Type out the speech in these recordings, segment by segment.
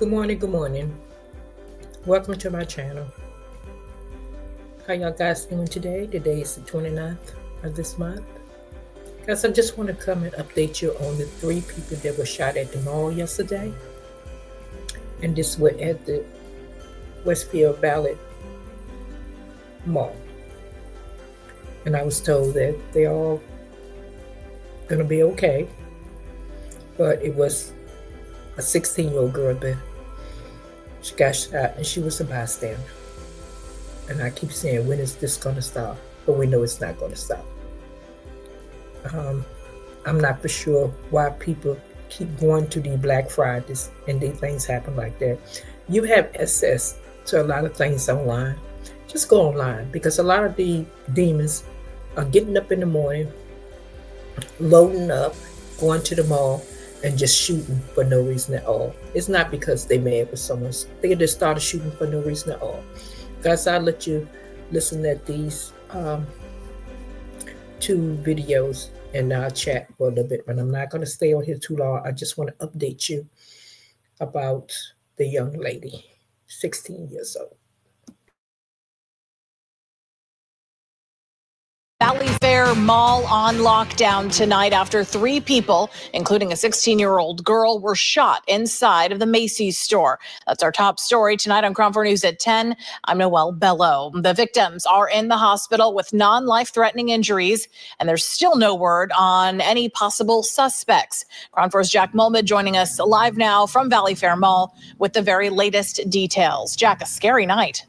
Good morning, good morning. Welcome to my channel. How y'all guys doing today? Today is the 29th of this month. Guys, I just want to come and update you on the 3 people that were shot at the mall yesterday. And this were at the Westfield Valley Mall. And I was told that they're all gonna be okay. But it was a 16-year-old girl that she got shot, and she was a bystander. And I keep saying, when is this going to stop? But we know it's not going to stop. I'm not for sure why people keep going to the Black Fridays and these things happen like that. You have access to a lot of things online. Just go online, because a lot of the demons are getting up in the morning, loading up, going to the mall, and just shooting for no reason at all. It's not because they mad with someone. They just started shooting for no reason at all. Guys, I'll let you listen at these 2 videos and I'll chat for a little bit, but I'm not going to stay on here too long. I just want to update you about the young lady, 16 years old. Valley Fair Mall on lockdown tonight after 3 people, including a 16-year-old girl, were shot inside of the Macy's store. That's our top story tonight on Crown 4 News at 10. I'm Noelle Bello. The victims are in the hospital with non-life-threatening injuries, and there's still no word on any possible suspects. Crown 4's Jack Mulmid joining us live now from Valley Fair Mall with the very latest details. Jack, a scary night.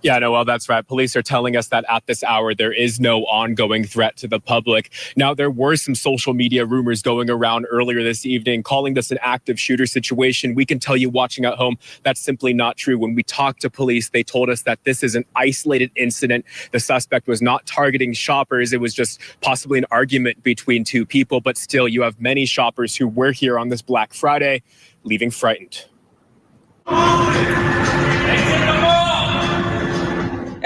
Yeah, Noel, that's right. Police are telling us that at this hour, there is no ongoing threat to the public. Now, there were some social media rumors going around earlier this evening, calling this an active shooter situation. We can tell you watching at home, that's simply not true. When we talked to police, they told us that this is an isolated incident. The suspect was not targeting shoppers. It was just possibly an argument between 2 people. But still, you have many shoppers who were here on this Black Friday leaving frightened.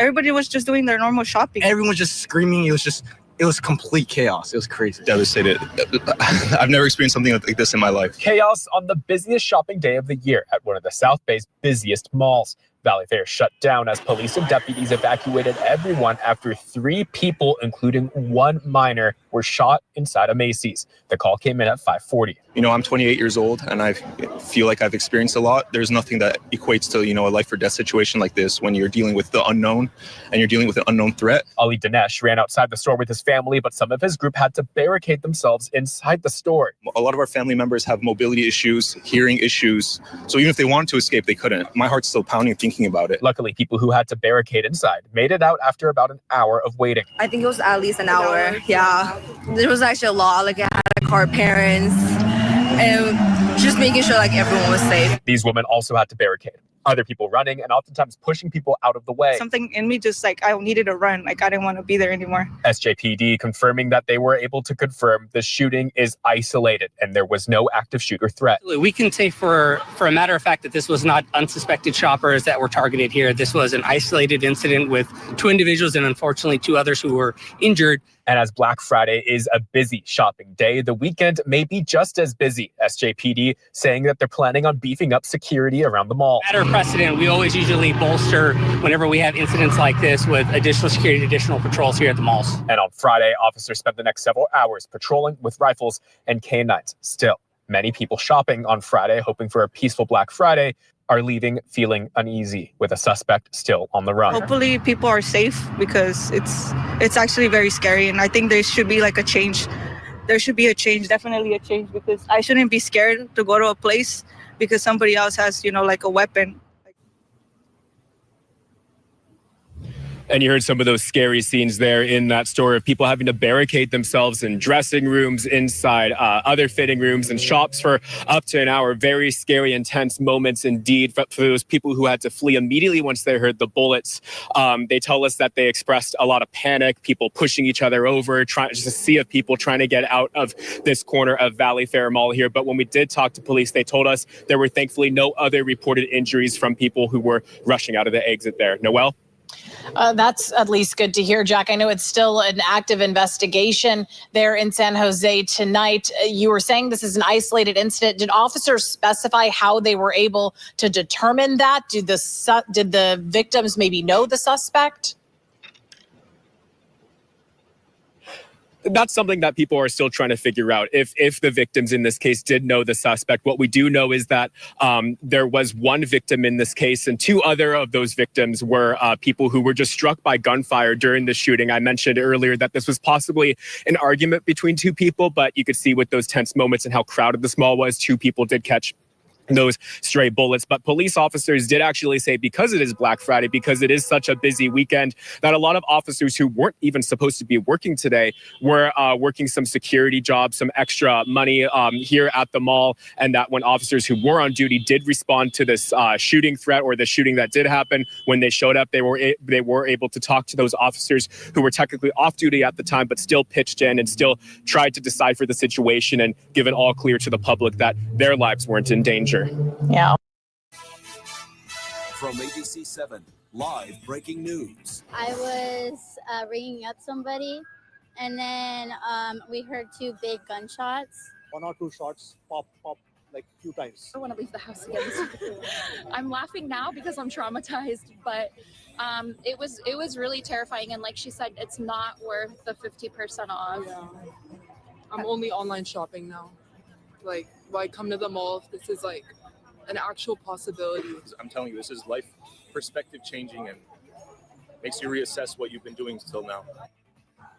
Everybody was just doing their normal shopping. Everyone was just screaming. It was complete chaos. It was crazy. Devastated. I've never experienced something like this in my life. Chaos on the busiest shopping day of the year at one of the South Bay's busiest malls. Valley Fair shut down as police and deputies evacuated everyone after 3 people, including 1 minor, were shot inside a Macy's. The call came in at 5:40. You know, I'm 28 years old and I feel like I've experienced a lot. There's nothing that equates to, a life or death situation like this when you're dealing with the unknown and you're dealing with an unknown threat. Ali Dinesh ran outside the store with his family, but some of his group had to barricade themselves inside the store. A lot of our family members have mobility issues, hearing issues. So even if they wanted to escape, they couldn't. My heart's still pounding thinking about it. Luckily, people who had to barricade inside made it out after about an hour of waiting. I think it was at least an hour. Yeah. There was actually a lot. Like, I had to call parents and just making sure like everyone was safe. These women also had to barricade. Other people running and oftentimes pushing people out of the way. Something in me just like, I needed to run. Like, I didn't want to be there anymore. SJPD confirming that they were able to confirm the shooting is isolated and there was no active shooter threat. We can say for a matter of fact that this was not unsuspected shoppers that were targeted here. This was an isolated incident with 2 individuals and unfortunately 2 others who were injured. And as Black Friday is a busy shopping day, the weekend may be just as busy. SJPD saying that they're planning on beefing up security around the mall. Matter of precedent, we always usually bolster whenever we have incidents like this with additional security, additional patrols here at the malls. And on Friday, officers spent the next several hours patrolling with rifles and canines. Still, many people shopping on Friday, hoping for a peaceful Black Friday, are leaving feeling uneasy with a suspect still on the run. Hopefully people are safe, because it's actually very scary, and I think there should be like a change. There should be a change, definitely a change, because I shouldn't be scared to go to a place because somebody else has, like a weapon. And you heard some of those scary scenes there in that store of people having to barricade themselves in dressing rooms, inside other fitting rooms and shops for up to an hour. Very scary, intense moments indeed for those people who had to flee immediately once they heard the bullets. They tell us that they expressed a lot of panic, people pushing each other over, just a sea of people trying to get out of this corner of Valley Fair Mall here. But when we did talk to police, they told us there were thankfully no other reported injuries from people who were rushing out of the exit there. Noelle? That's at least good to hear, Jack. I know it's still an active investigation there in San Jose tonight. You were saying this is an isolated incident. Did officers specify how they were able to determine that? Did the victims maybe know the suspect? That's something that people are still trying to figure out. If the victims in this case did know the suspect, what we do know is that there was one victim in this case, and two other of those victims were people who were just struck by gunfire during the shooting. I mentioned earlier that this was possibly an argument between two people, but you could see with those tense moments and how crowded the mall was, two people did catch those stray bullets. But police officers did actually say, because it is Black Friday, because it is such a busy weekend, that a lot of officers who weren't even supposed to be working today were working some security jobs, some extra money here at the mall, and that when officers who were on duty did respond to this shooting threat or the shooting that did happen, when they showed up, they were able to talk to those officers who were technically off duty at the time, but still pitched in and still tried to decipher the situation and give it all clear to the public that their lives weren't in danger. Yeah. From ABC 7, live breaking news. I was ringing up somebody, and then we heard two big gunshots. One or two shots pop like a few times. I want to leave the house again. I'm laughing now because I'm traumatized, but it was really terrifying. And like she said, it's not worth the 50% off. Yeah. I'm only online shopping now. Like, why come to the mall if this is like an actual possibility? I'm telling you, this is life perspective changing and makes you reassess what you've been doing till now.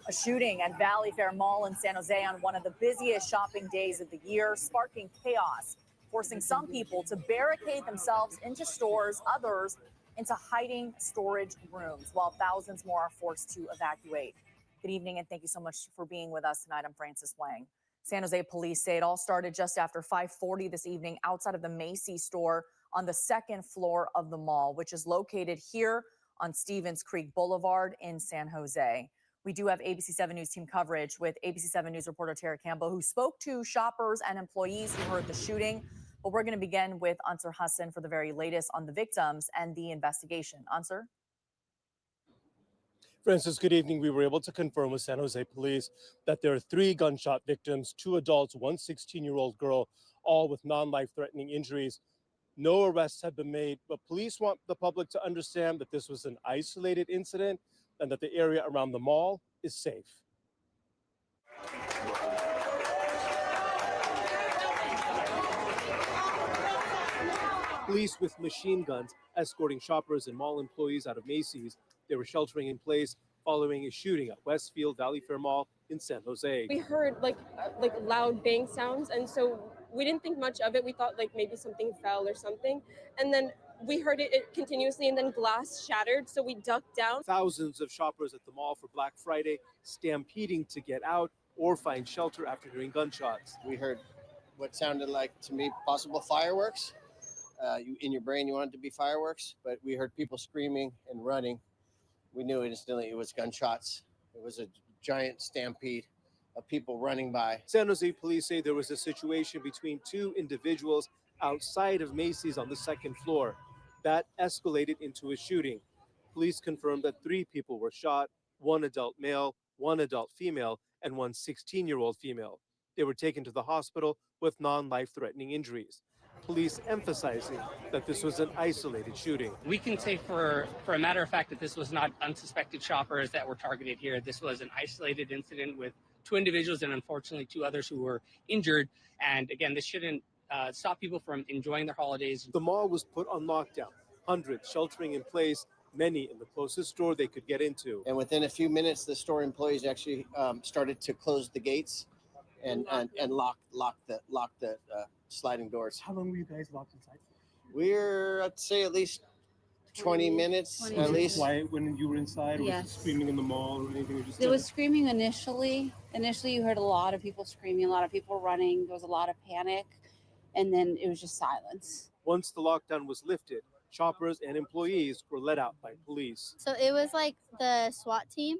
A shooting at Valley Fair Mall in San Jose on one of the busiest shopping days of the year, sparking chaos, forcing some people to barricade themselves into stores, others into hiding storage rooms, while thousands more are forced to evacuate. Good evening, and thank you so much for being with us tonight. I'm Frances Wang. San Jose police say it all started just after 5:40 this evening outside of the Macy's store on the second floor of the mall, which is located here on Stevens Creek Boulevard in San Jose. We do have ABC 7 News team coverage with ABC 7 News reporter Tara Campbell, who spoke to shoppers and employees who heard the shooting. But we're going to begin with Ansar Hassan for the very latest on the victims and the investigation. Ansar? Francis, good evening. We were able to confirm with San Jose police that there are 3 gunshot victims, 2 adults, 1 16-year-old girl, all with non-life-threatening injuries. No arrests have been made, but police want the public to understand that this was an isolated incident and that the area around the mall is safe. Police with machine guns escorting shoppers and mall employees out of Macy's. They were sheltering in place following a shooting at Westfield Valley Fair Mall in San Jose. We heard like loud bang sounds, and so we didn't think much of it. We thought like maybe something fell or something, and then we heard it continuously, and then glass shattered, so we ducked down. Thousands of shoppers at the mall for Black Friday stampeding to get out or find shelter after hearing gunshots. We heard what sounded like, to me, possible fireworks. In your brain, you want it to be fireworks, but we heard people screaming and running. We knew instantly it was gunshots. It was a giant stampede of people running by. San Jose police say there was a situation between 2 individuals outside of Macy's on the second floor. That escalated into a shooting. Police confirmed that 3 people were shot, 1 adult male, 1 adult female, and 1 16-year-old female. They were taken to the hospital with non-life-threatening injuries. Police emphasizing that this was an isolated shooting. We can say for a matter of fact that this was not unsuspected shoppers that were targeted here. This was an isolated incident with 2 individuals and unfortunately 2 others who were injured. And again, this shouldn't stop people from enjoying their holidays. The mall was put on lockdown, hundreds sheltering in place, many in the closest store they could get into. And within a few minutes, the store employees actually started to close the gates and lock the sliding doors. How long were you guys locked inside? We're, I'd say, at least 20 minutes at least. Why, when you were inside, was it screaming in the mall or anything? There was screaming initially. Initially, you heard a lot of people screaming, a lot of people running. There was a lot of panic, and then it was just silence. Once the lockdown was lifted, shoppers and employees were let out by police. So it was like the SWAT team.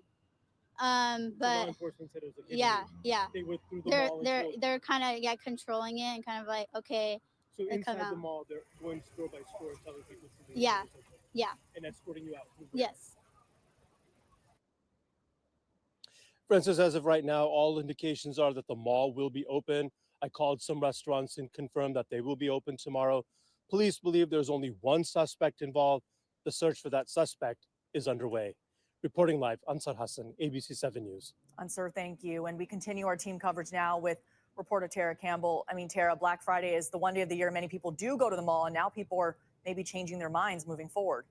Law But enforcement said it was like yeah. They went through the mall. They're kind of controlling it and kind of like, okay. So they come inside the out. mall, they're going store by store telling people to leave. Yeah. And escorting you out. Yes. Francis, as of right now, all indications are that the mall will be open. I called some restaurants and confirmed that they will be open tomorrow. Police believe there's only one suspect involved. The search for that suspect is underway. Reporting live, Ansar Hassan, ABC 7 News. Ansar, thank you. And we continue our team coverage now with reporter Tara Campbell. I mean, Tara, Black Friday is the one day of the year many people do go to the mall, and now people are maybe changing their minds moving forward.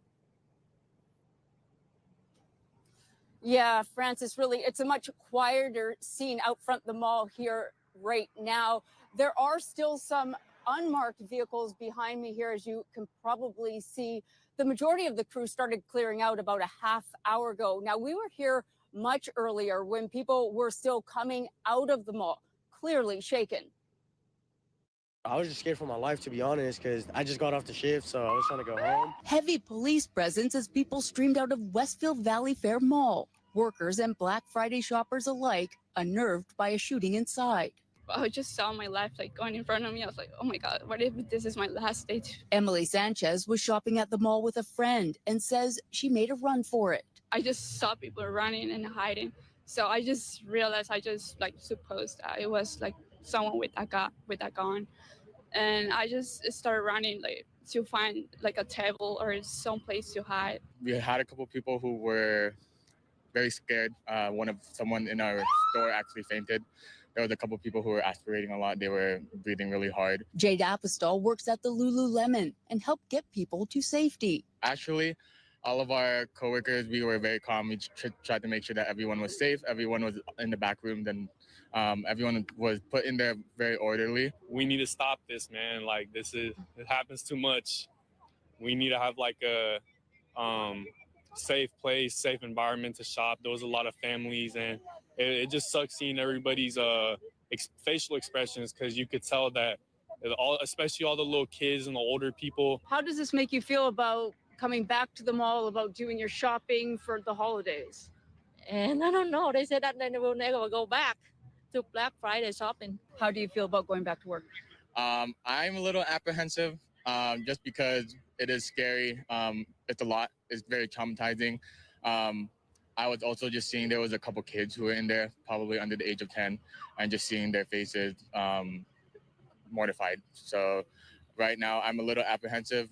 Yeah, Francis, really, it's a much quieter scene out front the mall here right now. There are still some unmarked vehicles behind me here, as you can probably see. The majority of the crew started clearing out about a half hour ago. Now, we were here much earlier when people were still coming out of the mall, clearly shaken. I was just scared for my life, to be honest, because I just got off the shift, so I was trying to go home. Heavy police presence as people streamed out of Westfield Valley Fair Mall. Workers and Black Friday shoppers alike unnerved by a shooting inside. I just saw my life like going in front of me. I was like, oh my God, what if this is my last day? Emily Sanchez was shopping at the mall with a friend and says she made a run for it. I just saw people running and hiding. So I just realized I just like supposed it was like someone with a gun. And I just started running like to find like a table or some place to hide. We had a couple people who were very scared. Someone in our store actually fainted. There was a couple people who were aspirating a lot. They were breathing really hard. Jade Apostol works at the Lululemon and helped get people to safety. Actually, all of our coworkers, we were very calm. We tried to make sure that everyone was safe. Everyone was in the back room. Then everyone was put in there very orderly. We need to stop this, man. Like it happens too much. We need to have like a safe place, safe environment to shop. There was a lot of families, and it just sucks seeing everybody's facial expressions, because you could tell that especially all the little kids and the older people. How does this make you feel about coming back to the mall, about doing your shopping for the holidays? And I don't know. They said that they will never go back to Black Friday shopping. How do you feel about going back to work? I'm a little apprehensive just because it is scary. It's a lot. It's very traumatizing. I was also just seeing there was a couple kids who were in there, probably under the age of 10, and just seeing their faces mortified. So right now I'm a little apprehensive.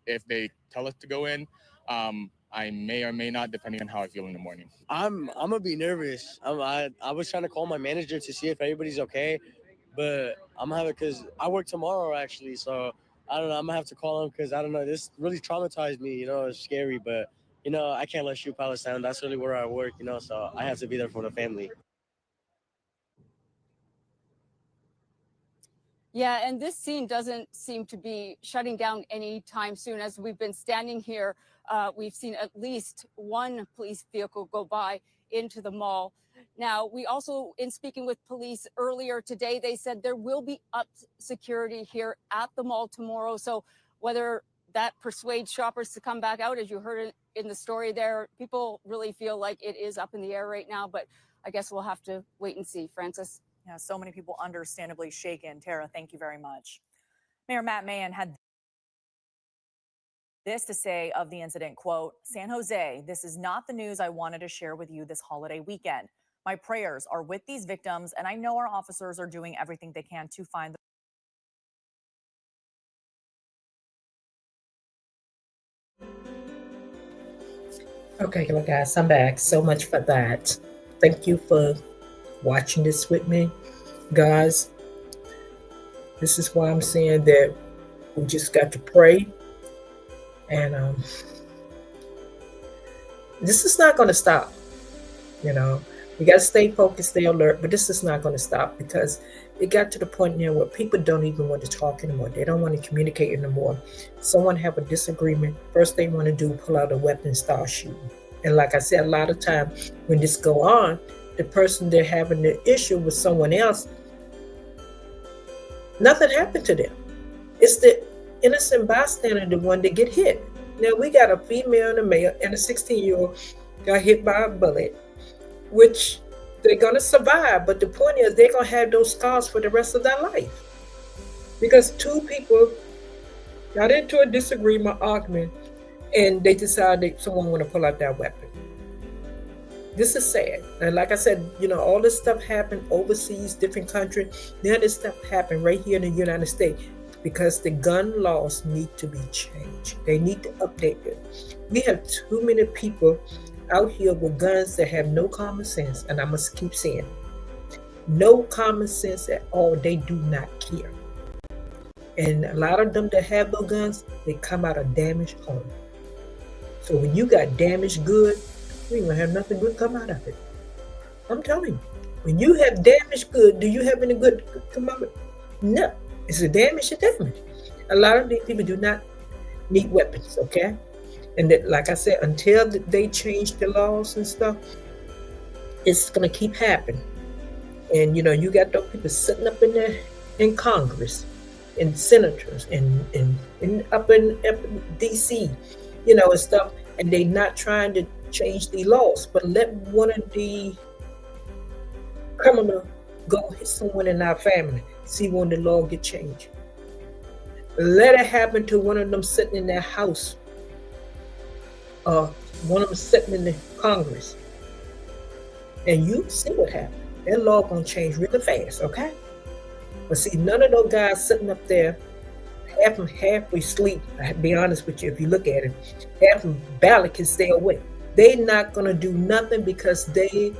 If they tell us to go in, I may or may not, depending on how I feel in the morning. I'm gonna be nervous. I was trying to call my manager to see if everybody's okay, but I'm gonna have it because I work tomorrow actually. So I don't know. I'm gonna have to call him because I don't know. This really traumatized me. It's scary, but I can't let Shoe Palace down. That's really where I work. So I have to be there for the family. Yeah, and this scene doesn't seem to be shutting down anytime soon. As we've been standing here, we've seen at least one police vehicle go by into the mall. Now, we also, in speaking with police earlier today, they said there will be upped security here at the mall tomorrow. So whether that persuades shoppers to come back out, as you heard in the story there, people really feel like it is up in the air right now. But I guess we'll have to wait and see. Francis? Yeah, so many people understandably shaken. Tara, thank you very much. Mayor Matt Mahan had this to say of the incident, quote, "San Jose, this is not the news I wanted to share with you this holiday weekend. My prayers are with these victims, and I know our officers are doing everything they can to find Okay, well, guys, I'm back. So much for that. Thank you for watching this with me. Guys, this is why I'm saying that we just got to pray. And this is not going to stop. We got to stay focused, stay alert, but this is not going to stop, because it got to the point now where people don't even want to talk anymore. They don't want to communicate anymore. Someone have a disagreement, first they want to do, pull out a weapon and start shooting. And like I said, a lot of time when this go on, the person they're having the issue with someone else, nothing happened to them. It's the innocent bystander, the one that get hit. Now we got a female and a male, and a 16-year-old got hit by a bullet, which they're going to survive. But the point is, they're going to have those scars for the rest of their life. Because two people got into a disagreement, argument, and they decided someone want to pull out their weapon. This is sad. And like I said, all this stuff happened overseas, different countries. None of this stuff happened right here in the United States because the gun laws need to be changed. They need to update it. We have too many people out here with guns that have no common sense, and I must keep saying, no common sense at all. They do not care. And a lot of them that have those guns, they come out of damaged homes. So when you got damaged goods, you ain't gonna have nothing good come out of it. I'm telling you. When you have damaged good, do you have any good come out of it? No. It's a damage to damage. A lot of these people do not need weapons, okay? And that, like I said, until they change the laws and stuff, it's gonna keep happening. And you got those people sitting up in there in Congress, and senators, and up in DC, and stuff, and they not trying to change the laws, but let one of the criminal go hit someone in our family, see when the law get changed. Let it happen to one of them sitting in their house, one of them sitting in the Congress, and you see what happened. That law gonna change really fast, okay? But see, none of those guys sitting up there, half them halfway asleep. I be honest with you, if you look at it, half them barely can stay awake. They not gonna do nothing because they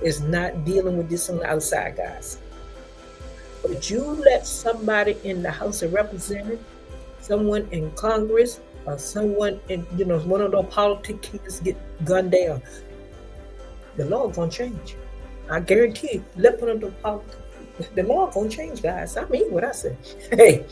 is not dealing with this on the outside, guys. But you let somebody in the House of Representatives, someone in Congress, or someone in one of those politicians get gunned down, the law gonna change. I guarantee you. Let one of those politicians. The law gonna change, guys. I mean what I say. Hey,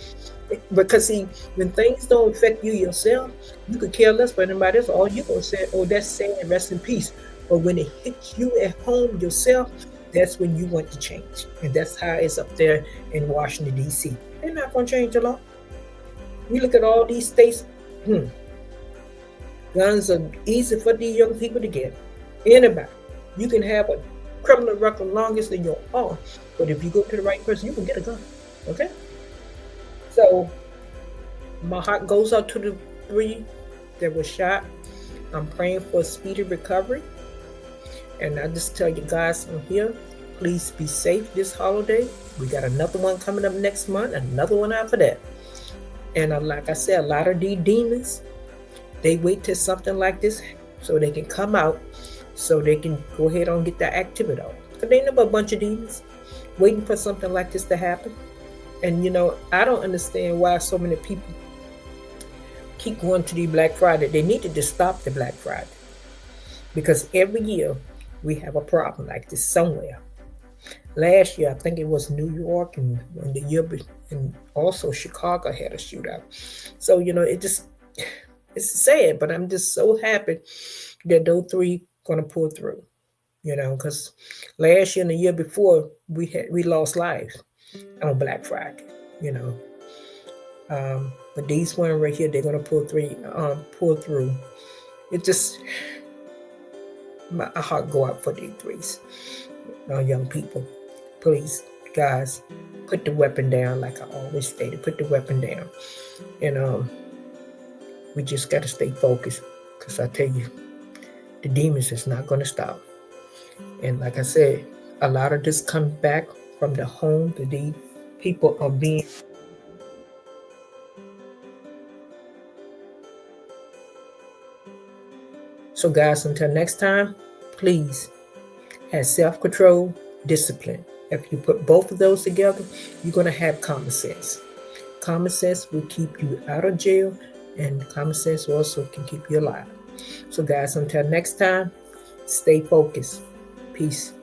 because see, when things don't affect you yourself, you could care less for anybody else. All you gonna say, "Oh, that's sad, rest in peace." But when it hits you at home yourself, that's when you want to change, and that's how it's up there in Washington D.C. They're not gonna change the law. We look at all these states. Guns are easy for these young people to get. Anybody, you can have a criminal record longest in your arm, but if you go to the right person, you can get a gun. Okay? So my heart goes out to the 3 that were shot. I'm praying for a speedy recovery. And I just tell you guys on here, please be safe this holiday. We got another one coming up next month, another one after that. And like I said, a lot of these demons, they wait till something like this so they can come out, so they can go ahead and get their activity out. Because they know a bunch of demons waiting for something like this to happen. And I don't understand why so many people keep going to the Black Friday. They need to just stop the Black Friday. Because every year we have a problem like this somewhere. Last year, I think it was New York, and the year, and also Chicago had a shootout. So, it's sad, but I'm just so happy that those 3 gonna pull through. Because last year and the year before, we lost lives on Black Friday. But these one right here, they're gonna pull through. It just, my heart go out for these 3s, young people. Please, guys, put the weapon down, like I always stated. Put the weapon down, and we just gotta stay focused. Because I tell you, the demons is not gonna stop. And like I said, a lot of this comes back from the home that these people are being. So guys, until next time, please have self-control, discipline. If you put both of those together, you're going to have common sense. Common sense will keep you out of jail, and common sense also can keep you alive. So guys, until next time, stay focused. Peace.